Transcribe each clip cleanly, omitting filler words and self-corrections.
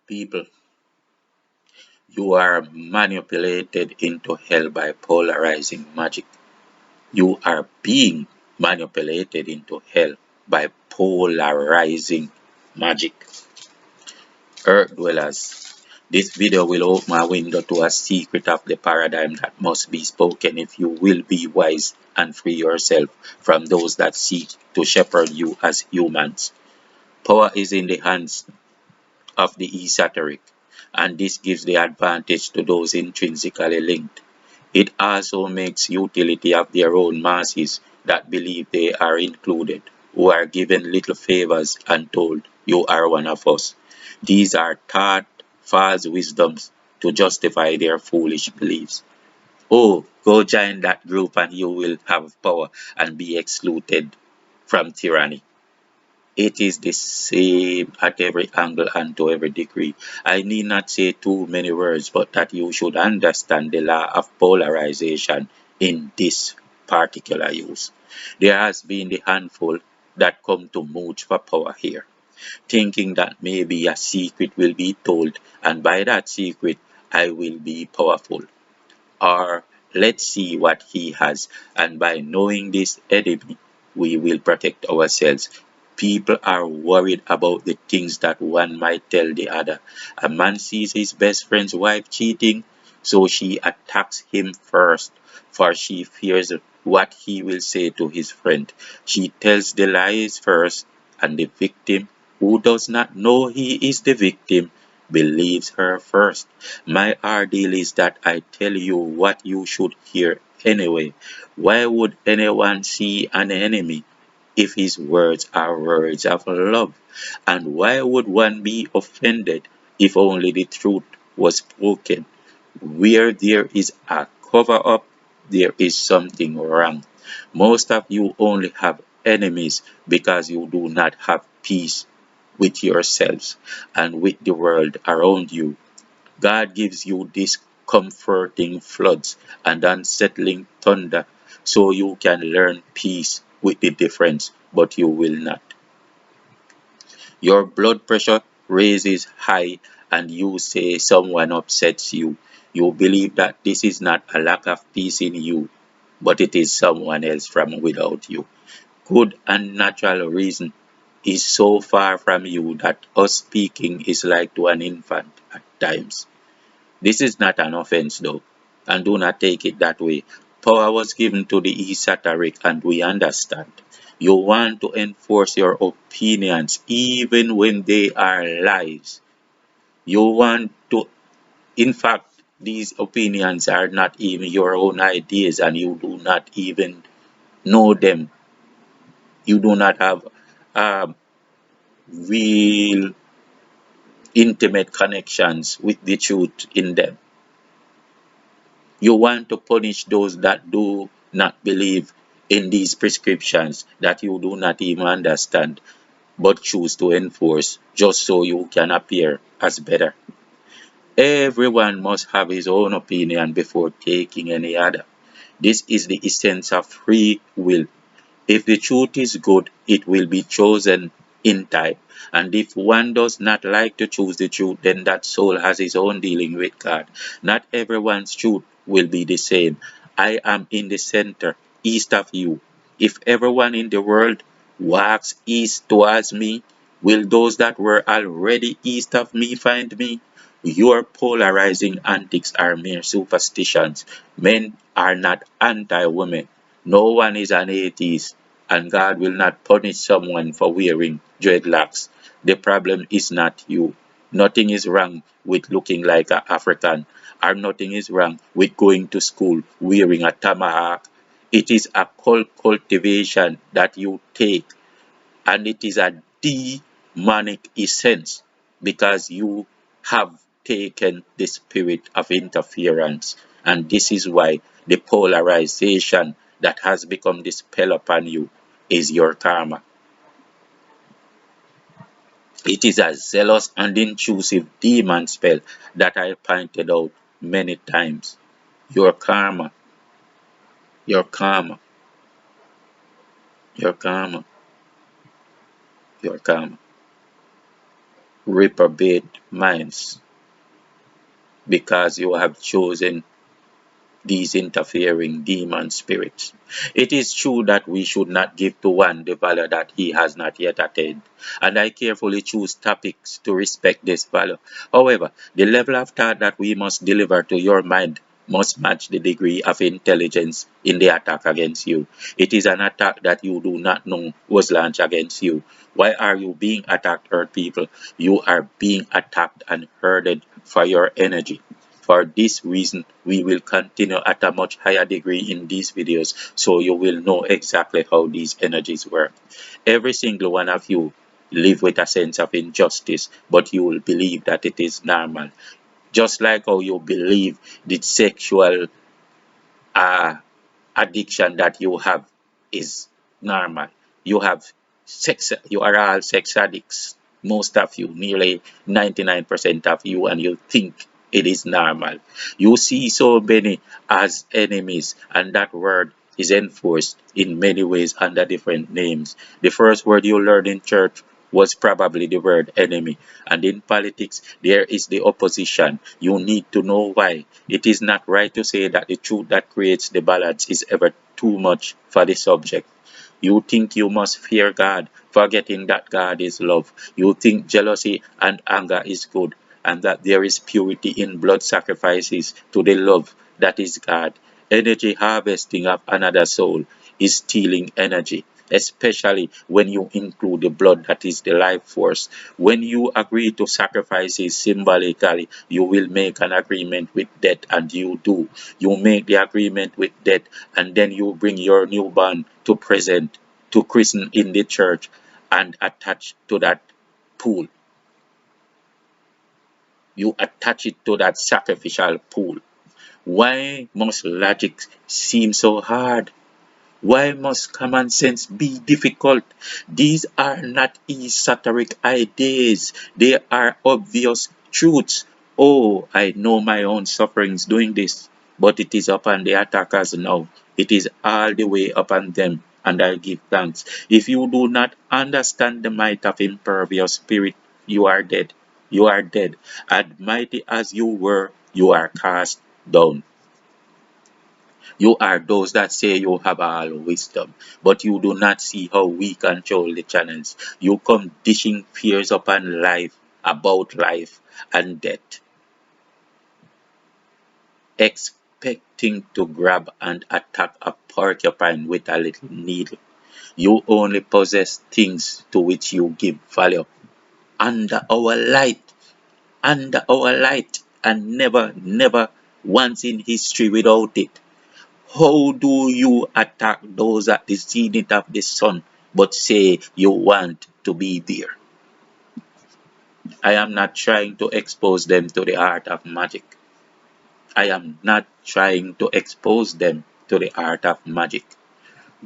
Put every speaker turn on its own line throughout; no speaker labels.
People, you are manipulated into hell by polarizing magic. You are being manipulated into hell by polarizing magic. Earth dwellers, this video will open a window to a secret of the paradigm that must be spoken if you will be wise and free yourself from those that seek to shepherd you as humans. Power is in the hands of the esoteric, and this gives the advantage to those intrinsically linked. It also makes utility of their own masses that believe they are included, who are given little favors and told, "You are one of us." These are taught false wisdoms to justify their foolish beliefs. Oh, go join that group and you will have power and be excluded from tyranny. It is the same at every angle and to every degree. I need not say too many words, but that you should understand the law of polarization in this particular use. There has been the handful that come to mooch for power here, thinking that maybe a secret will be told, and by that secret I will be powerful. Or let's see what he has, and by knowing this enemy, we will protect ourselves. People are worried about the things that one might tell the other. A man sees his best friend's wife cheating, so she attacks him first, for she fears what he will say to his friend. She tells the lies first, and the victim, who does not know he is the victim, believes her first. My ordeal is that I tell you what you should hear anyway. Why would anyone see an enemy if his words are words of love? And why would one be offended if only the truth was spoken? Where there is a cover up, there is something wrong. Most of you only have enemies because you do not have peace with yourselves and with the world around you. God gives you these comforting floods and unsettling thunder so you can learn peace with the difference, but you will not. Your blood pressure raises high and you say someone upsets you. You believe that this is not a lack of peace in you, but it is someone else from without you. Good and natural reason is so far from you that us speaking is like to an infant at times. This is not an offense though, and do not take it that way. Power was given to the esoteric and we understand. You want to enforce your opinions even when they are lies. You want to, in fact, these opinions are not even your own ideas and you do not even know them. You do not have real intimate connections with the truth in them. You want to punish those that do not believe in these prescriptions that you do not even understand but choose to enforce just so you can appear as better. Everyone must have his own opinion before taking any other. This is the essence of free will. If the truth is good, it will be chosen in time. And if one does not like to choose the truth, then that soul has his own dealing with God. Not everyone's truth will be the same. I am in the center, east of you. If everyone in the world walks east towards me, will those that were already east of me find me? Your polarizing antics are mere superstitions. Men are not anti-women. No one is an atheist, and God will not punish someone for wearing dreadlocks. The problem is not you. Nothing is wrong with looking like an African, or nothing is wrong with going to school wearing a tomahawk. It is a cultivation that you take, and it is a demonic essence because you have taken the spirit of interference. And this is why the polarization that has become the spell upon you is your karma. It is a zealous and intrusive demon spell that I pointed out many times. Your karma, your karma, your karma, your karma. reprobate minds because you have chosen these interfering demon spirits. It is true that we should not give to one the value that he has not yet attained, and I carefully choose topics to respect this value. However, the level of thought that we must deliver to your mind must match the degree of intelligence in the attack against you. It is an attack that you do not know was launched against you. Why are you being attacked, Earth people? You are being attacked and herded for your energy. For this reason, we will continue at a much higher degree in these videos so you will know exactly how these energies work. Every single one of you live with a sense of injustice, but you will believe that it is normal. Just like how you believe the sexual uh, addiction that you have is normal. You have you are all sex addicts. Most of you, nearly 99% of you, and you think it is normal. You see so many as enemies, and that word is enforced in many ways under different names. The first word you learned in church was probably the word enemy. And in politics, there is the opposition. You need to know why. It is not right to say that the truth that creates the balance is ever too much for the subject. You think you must fear God, forgetting that God is love. You think jealousy and anger is good, and that there is purity in blood sacrifices to the love that is God. Energy harvesting of another soul is stealing energy, especially when you include the blood that is the life force. When you agree to sacrifices symbolically, you will make an agreement with death, and you do. You make the agreement with death, and then you bring your newborn to present, to christen in the church, and attach to that pool. You attach it to that sacrificial pool. Why must logic seem so hard? Why must common sense be difficult? These are not esoteric ideas. They are obvious truths. Oh, I know my own sufferings doing this, but it is upon the attackers now. It is all the way upon them, and I give thanks. If you do not understand the might of impervious spirit, you are dead. You are dead. And mighty as you were, you are cast down. You are those that say you have all wisdom, but you do not see how we control the channels. You come dishing fears upon life, about life and death, expecting to grab and attack a porcupine with a little needle. You only possess things to which you give value. Under our light, under our light, and never, never once in history without it. How do you attack those at the zenith of the sun, but say you want to be there? I am not trying to expose them to the art of magic. I am not trying to expose them to the art of magic.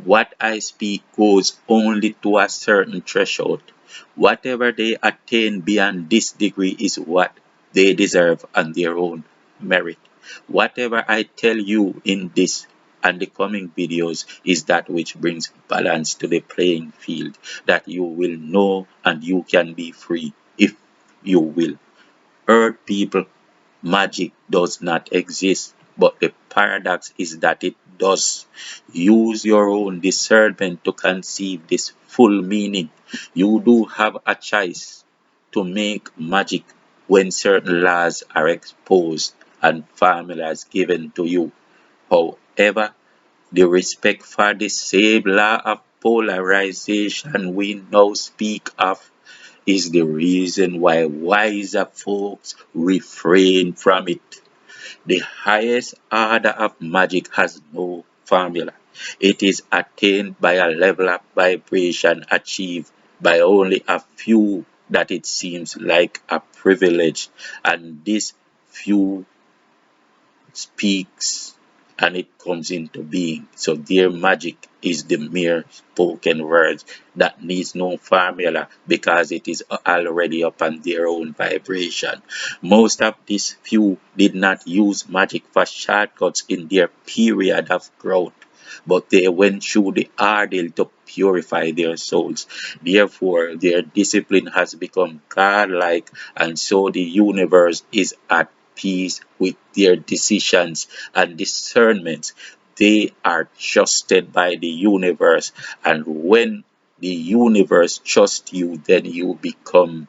What I speak goes only to a certain threshold. Whatever they attain beyond this degree is what they deserve on their own merit. Whatever I tell you in this and the coming videos is that which brings balance to the playing field, that you will know and you can be free if you will. Earth people, magic does not exist, but the paradox is that it does. Use your own discernment to conceive this full meaning. You do have a choice to make magic when certain laws are exposed and formulas given to you. However, the respect for the same law of polarization we now speak of is the reason why wiser folks refrain from it. The highest order of magic has no formula. It is attained by a level of vibration achieved by only a few that it seems like a privilege, and this few speaks and it comes into being. So their magic is the mere spoken words that needs no formula because it is already upon their own vibration. Most of these few did not use magic for shortcuts in their period of growth. but they went through the ordeal to purify their souls. Therefore, their discipline has become godlike, and so the universe is at peace with their decisions and discernments. They are trusted by the universe, and when the universe trusts you, then you become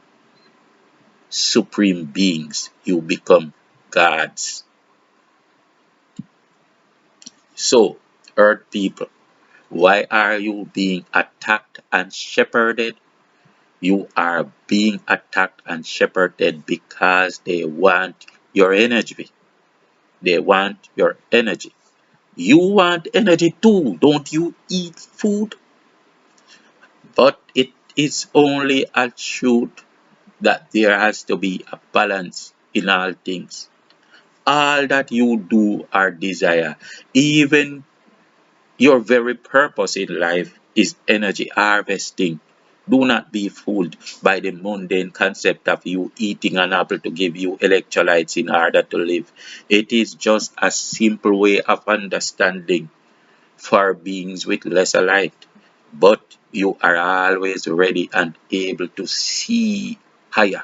supreme beings. You become gods. So, earth people, why are you being attacked and shepherded? You are being attacked and shepherded because they want your energy. They want your energy. You want energy too. Don't you eat food? But it is only a truth that there has to be a balance in all things. All that you do or desire, even your very purpose in life, is energy harvesting. Do not be fooled by the mundane concept of you eating an apple to give you electrolytes in order to live. It is just a simple way of understanding for beings with lesser light. But you are always ready and able to see higher.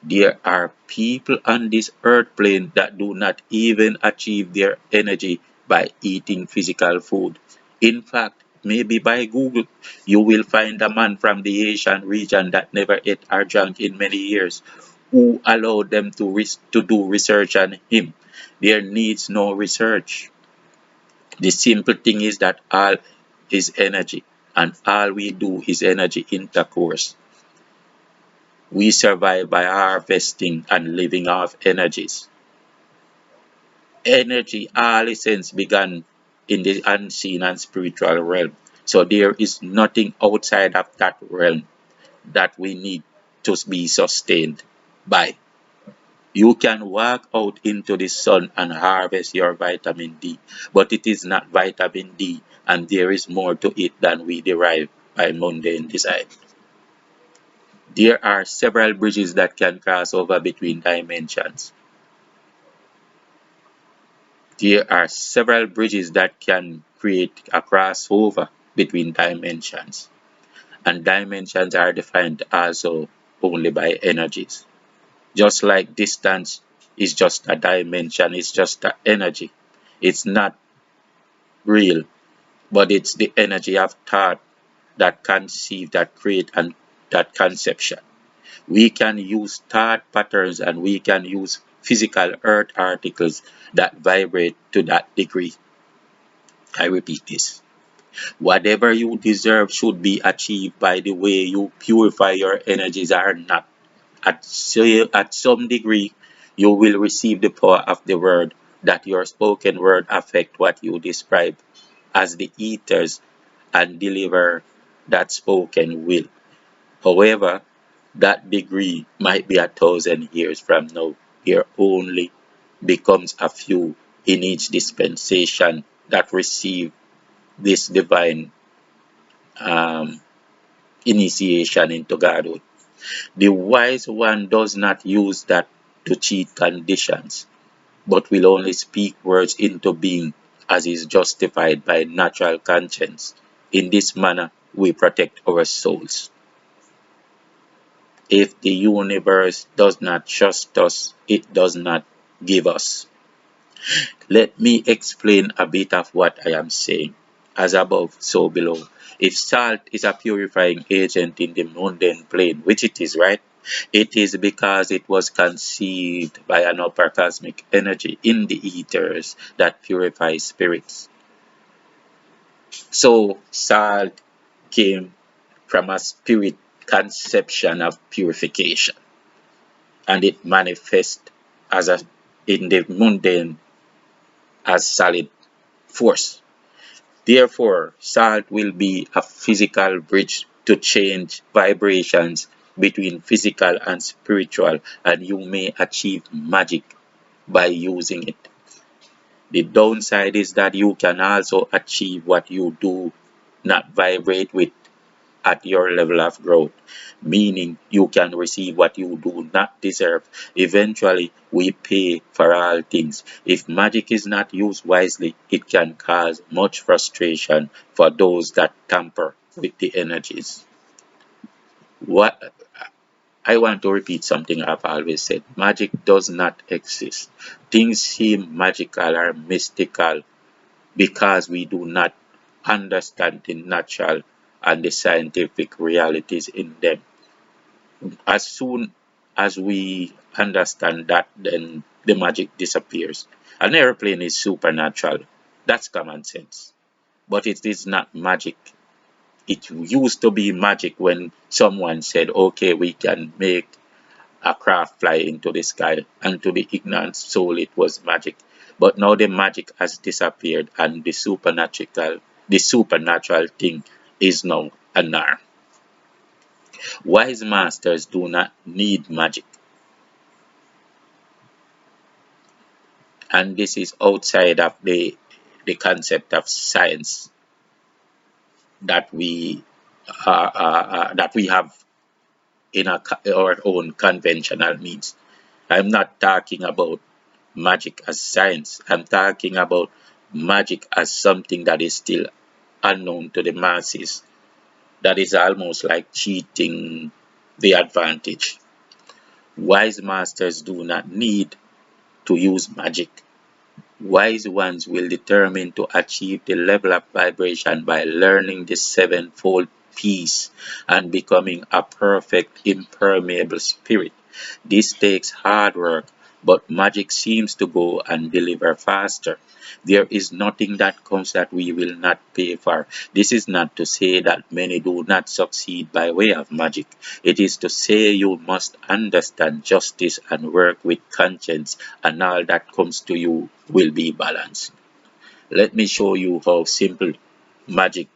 There are people on this earth plane that do not even achieve their energy by eating physical food. In fact, maybe by Google, you will find a man from the Asian region that never ate or drank in many years, who allowed them to do research on him. There needs no research. The simple thing is that all is energy, and all we do is energy intercourse. We survive by harvesting and living off energies. Energy, all essence, began in the unseen and spiritual realm. So there is nothing outside of that realm that we need to be sustained by. You can walk out into the sun and harvest your vitamin D, but it is not vitamin D, and there is more to it than we derive by mundane design. There are several bridges that can cross over between dimensions. There are several bridges that can create a crossover between dimensions, and dimensions are defined also only by energies. Just like distance is just a dimension, it's just an energy. It's not real, but it's the energy of thought that conceive, that create, and that conception. We can use thought patterns and we can use physical earth articles that vibrate to that degree. I repeat this. Whatever you deserve should be achieved by the way you purify your energies or not. At some degree, you will receive the power of the word, that your spoken word affect what you describe as the ethers and deliver that spoken will. However, that degree might be 1,000 years from now. There only becomes a few in each dispensation that receive this divine um, initiation into Godhood. The wise one does not use that to cheat conditions, but will only speak words into being as is justified by natural conscience. In this manner, we protect our souls. If the universe does not trust us, it does not give us. Let me explain a bit of what I am saying. As above, so below. If salt is a purifying agent in the mundane plane, which it is, right? It is because it was conceived by an upper cosmic energy in the ethers that purifies spirits. So salt came from a spirit conception of purification, and it manifests as a in the mundane as solid force. Therefore, salt will be a physical bridge to change vibrations between physical and spiritual, and you may achieve magic by using it. The downside is that you can also achieve what you do not vibrate with at your level of growth, meaning you can receive what you do not deserve. Eventually, we pay for all things. If magic is not used wisely, it can cause much frustration for those that tamper with the energies. What I want to repeat something I've always said. Magic does not exist. Things seem magical or mystical because we do not understand the natural and the scientific realities in them. As soon as we understand that, then the magic disappears. An airplane is supernatural. That's common sense. But it is not magic. It used to be magic when someone said, okay, we can make a craft fly into the sky, and to the ignorant soul it was magic. But now the magic has disappeared and the supernatural thing is now a norm. Wise masters do not need magic, and this is outside of the concept of science that we have in our own conventional means. I'm not talking about magic as science. I'm talking about magic as something that is still unknown to the masses. That is almost like cheating the advantage. Wise masters do not need to use magic. Wise ones will determine to achieve the level of vibration by learning the sevenfold peace and becoming a perfect impermeable spirit. This takes hard work, but magic seems to go and deliver faster. There is nothing that comes that we will not pay for. This is not to say that many do not succeed by way of magic. It is to say you must understand justice and work with conscience, and all that comes to you will be balanced. Let me show you how simple magic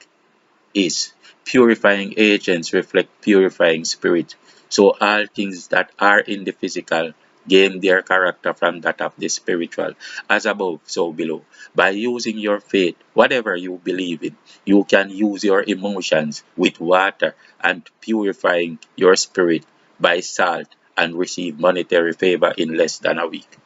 is. Purifying agents reflect purifying spirit. So all things that are in the physical gain their character from that of the spiritual. As above, so below. By using your faith, whatever you believe in, you can use your emotions with water and purifying your spirit by salt and receive monetary favor in less than a week,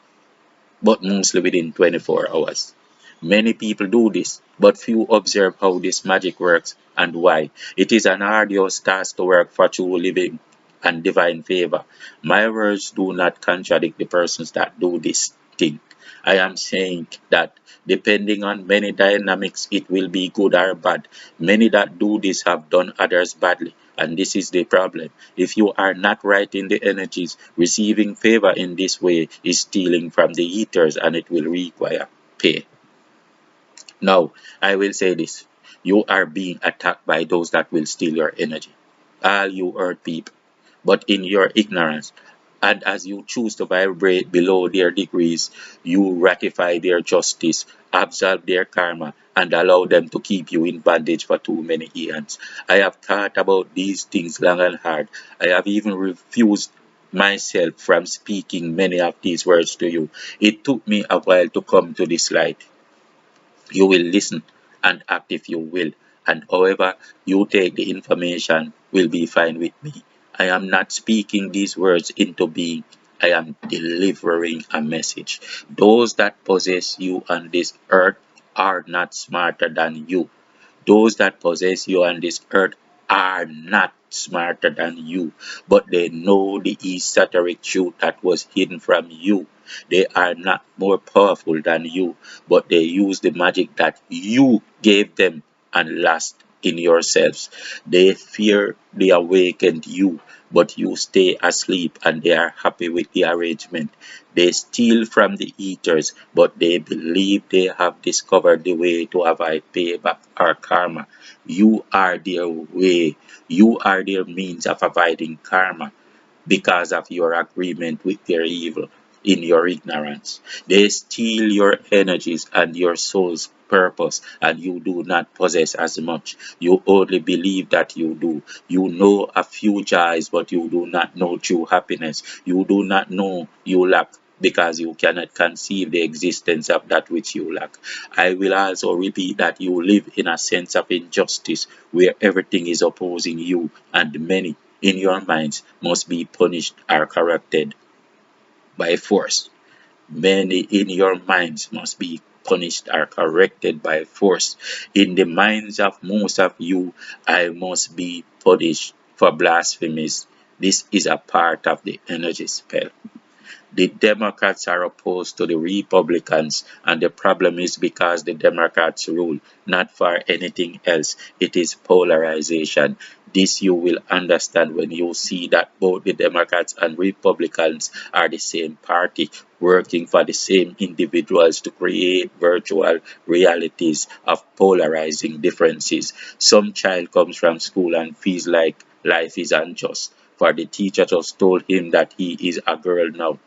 but mostly within 24 hours. Many people do this, but few observe how this magic works and why. It is an arduous task to work for true living and divine favor. My words do not contradict the persons that do this thing. I am saying that depending on many dynamics, it will be good or bad. Many that do this have done others badly, and this is the problem. If you are not right in the energies, receiving favor in this way is stealing from the eaters, and it will require pay. Now, I will say this. You are being attacked by those that will steal your energy. All you earth people. But in your ignorance, and as you choose to vibrate below their degrees, you ratify their justice, absorb their karma, and allow them to keep you in bondage for too many eons. I have thought about these things long and hard. I have even refused myself from speaking many of these words to you. It took me a while to come to this light. You will listen and act if you will, and however you take the information will be fine with me. I am not speaking these words into being. I am delivering a message. Those that possess you on this earth are not smarter than you. Those that possess you on this earth are not smarter than you, but they know the esoteric truth that was hidden from you. They are not more powerful than you, but they use the magic that you gave them and lost in yourselves. They fear the awakened you, but you stay asleep and they are happy with the arrangement. They steal from the eaters, but they believe they have discovered the way to avoid payback or karma. You are their way. You are their means of avoiding karma because of your agreement with their evil in your ignorance. They steal your energies and your soul's purpose, and you do not possess as much. You only believe that you do. You know a few joys, but you do not know true happiness. You do not know you lack. because you cannot conceive the existence of that which you lack. I will also repeat that you live in a sense of injustice where everything is opposing you, and many in your minds must be punished or corrected by force. Many in your minds must be punished or corrected by force. In the minds of most of you, I must be punished for blasphemies. This is a part of the energy spell. The Democrats are opposed to the Republicans, and the problem is because the Democrats rule, not for anything else. It is polarization. This you will understand when you see that both the Democrats and Republicans are the same party, working for the same individuals to create virtual realities of polarizing differences. Some child comes from school and feels like life is unjust, for the teacher just told him that he is a girl now.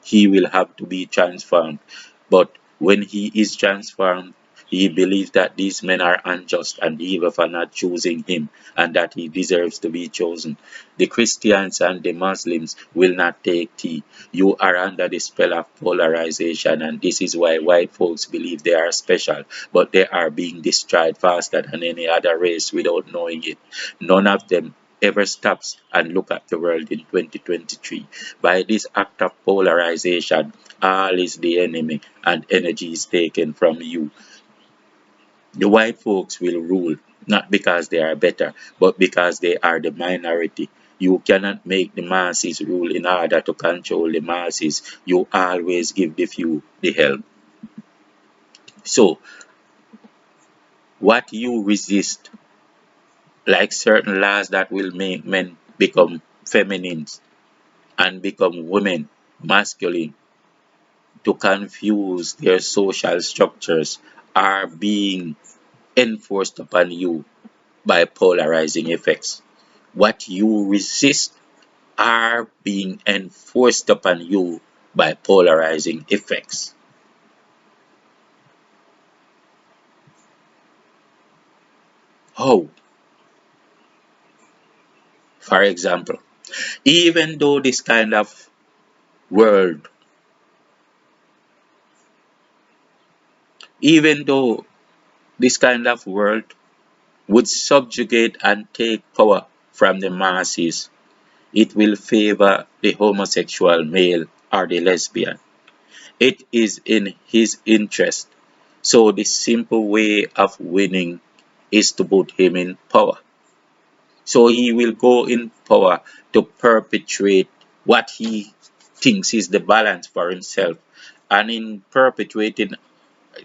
He will have to be transformed. But when he is transformed, he believes that these men are unjust and evil for not choosing him, and that he deserves to be chosen. The Christians and the Muslims will not take tea. You are under the spell of polarization, and this is why white folks believe they are special, but they are being destroyed faster than any other race without knowing it. None of them ever stops and look at the world in 2023. By this act of polarization, all is the enemy and energy is taken from you. The white folks will rule, not because they are better, but because they are the minority. You cannot make the masses rule in order to control the masses. You always give the few the help. So, what you resist, like certain laws that will make men become feminine and become women masculine, to confuse their social structures, are being enforced upon you by polarizing effects. What you resist are being enforced upon you by polarizing effects. How? For example, even though this kind of world, even though this kind of world would subjugate and take power from the masses, it will favor the homosexual male or the lesbian. It is in his interest. So the simple way of winning is to put him in power. So he will go in power to perpetuate what he thinks is the balance for himself. And in perpetuating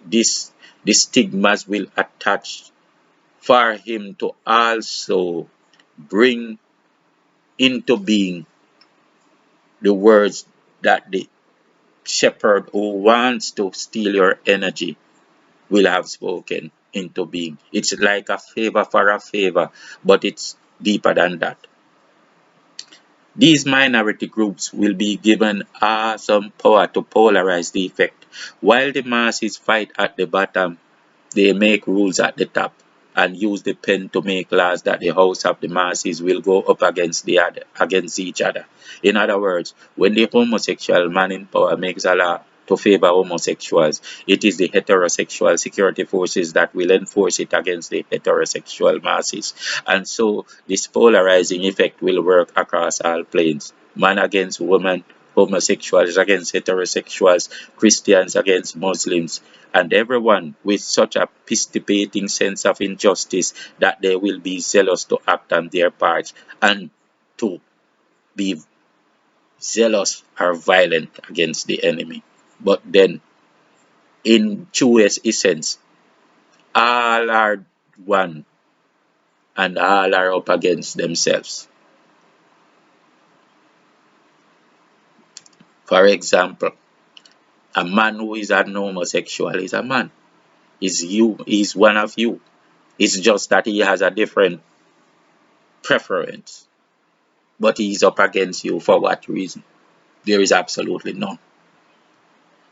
this, the stigmas will attach for him to also bring into being the words that the shepherd who wants to steal your energy will have spoken into being. It's like a favor for a favor, but it's deeper than that. These minority groups will be given some power to polarize the effect. While the masses fight at the bottom, they make rules at the top and use the pen to make laws that the house of the masses will go up against each other. In other words, when the homosexual man in power makes a law to favor homosexuals, it is the heterosexual security forces that will enforce it against the heterosexual masses. And so this polarizing effect will work across all planes. Man against woman, homosexuals against heterosexuals, Christians against Muslims, and everyone with such a participating sense of injustice that they will be zealous to act on their parts and to be zealous or violent against the enemy. But then, in truest essence, all are one and all are up against themselves. For example, a man who is an homosexual is a man. Is you, is one of you. It's just that he has a different preference. But he is up against you for what reason? There is absolutely none.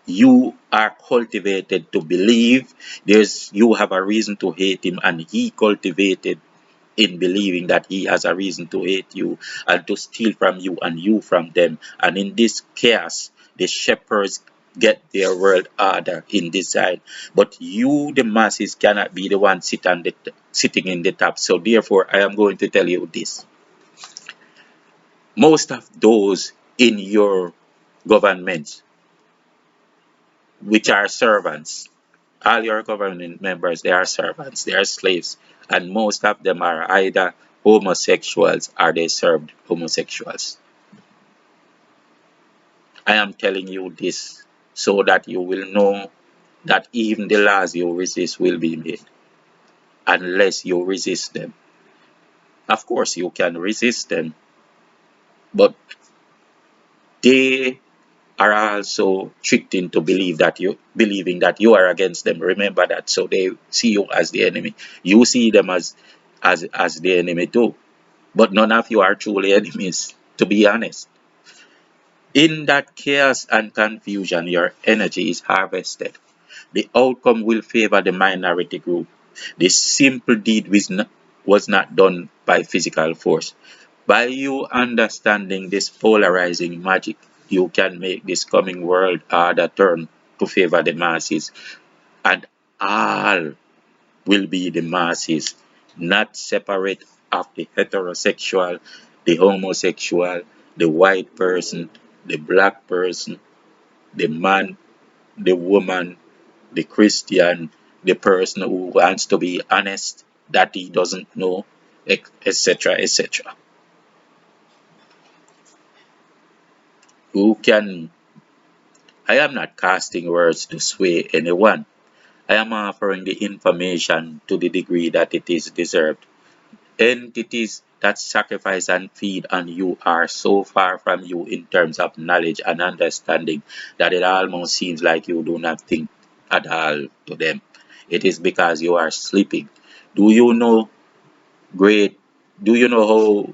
You are cultivated to believe you have a reason to hate him, and he cultivated in believing that he has a reason to hate you and to steal from you and you from them. And in this chaos, The shepherds get their world order in design, but you, the masses, cannot be the one sitting in the top. So therefore, I am going to tell you this. Most of those in your governments, which are servants, all your government members, they are servants, they are slaves, and most of them are either homosexuals or they served homosexuals. I am telling you this so that you will know that even the laws you resist will be made unless you resist them. Of course, you can resist them, but they are also tricked into believing that you are against them. Remember that, so they see you as the enemy. You see them as the enemy too, but none of you are truly enemies. To be honest, in that chaos and confusion, your energy is harvested. The outcome will favor the minority group. The simple deed was not done by physical force. By you understanding this polarizing magic, you can make this coming world order turn to favor the masses, and all will be the masses, not separate of the heterosexual, the homosexual, the white person, the black person, the man, the woman, the Christian, the person who wants to be honest that he doesn't know, etc., etc. Who can I am not casting words to sway anyone. I am offering the information to the degree that it is deserved. Entities that sacrifice and feed on you are so far from you in terms of knowledge and understanding that it almost seems like you do not think at all to them. It is because you are sleeping. Do you know great do you know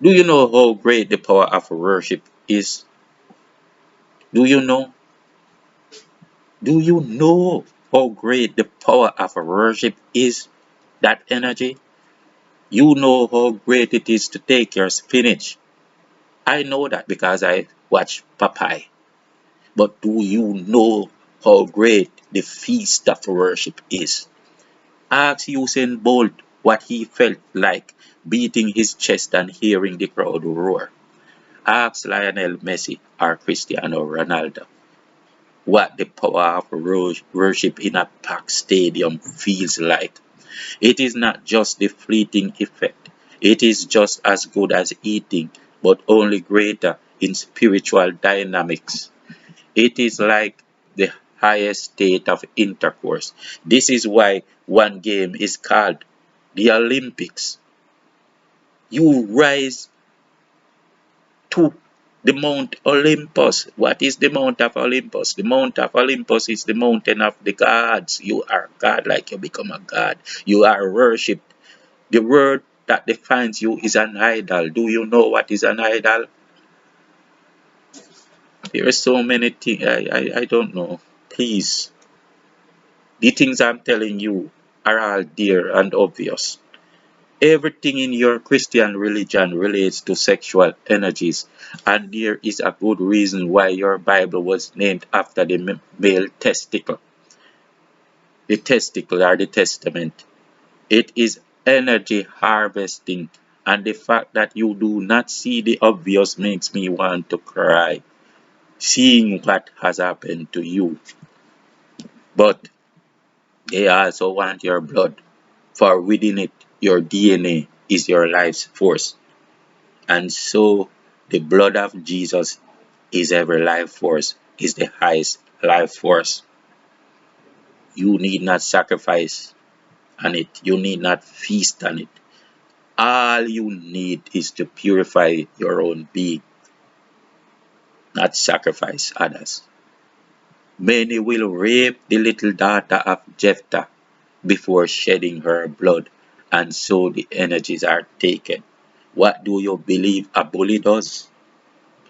how great the power of worship is? Do you know? Do you know how great the power of worship is? That energy? You know how great it is to take your spinach. I know that because I watch Popeye. But do you know how great the feast of worship is? Ask Usain Bolt what he felt like beating his chest and hearing the crowd roar. Ask Lionel Messi or Cristiano Ronaldo what the power of worship in a packed stadium feels like. It is not just the fleeting effect, it is just as good as eating, but only greater in spiritual dynamics. It is like the highest state of intercourse. This is why one game is called the Olympics. You rise to the Mount Olympus. What is the Mount of Olympus? The Mount of Olympus is the mountain of the gods. You are God, like you become a god. You are worshipped. The word that defines you is an idol. Do you know what is an idol? There are so many things. I don't know. Please, the things I'm telling you are all dear and obvious. Everything in your Christian religion relates to sexual energies, and there is a good reason why your Bible was named after the male testicle. The testicle or the testament. It is energy harvesting, and the fact that you do not see the obvious makes me want to cry, seeing what has happened to you. But they also want your blood, for within it, your DNA is your life's force. And so the blood of Jesus is every life force, is the highest life force. You need not sacrifice on it, you need not feast on it. All you need is to purify your own being, not sacrifice others. Many will rape the little daughter of Jephthah before shedding her blood, and so the energies are taken. What do you believe a bully does?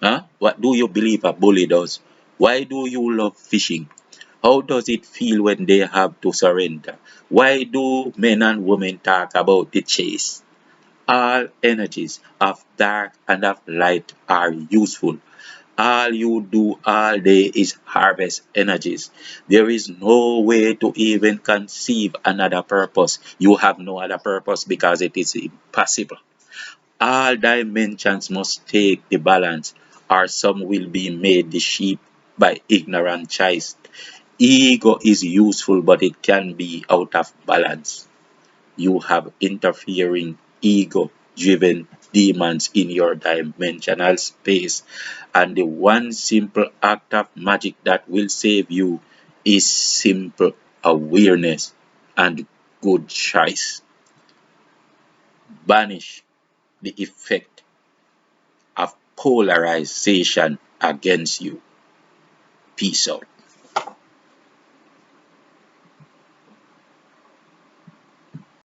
Huh? What do you believe a bully does? Why do you love fishing? How does it feel when they have to surrender? Why do men and women talk about the chase? All energies of dark and of light are useful. All you do all day is harvest energies. There is no way to even conceive another purpose. You have no other purpose because it is impossible. All dimensions must take the balance, or some will be made the sheep by ignorant choice. Ego is useful, but it can be out of balance. You have interfering ego driven demons in your dimensional space, and the one simple act of magic that will save you is simple awareness and good choice. Banish the effect of polarization against you. Peace out.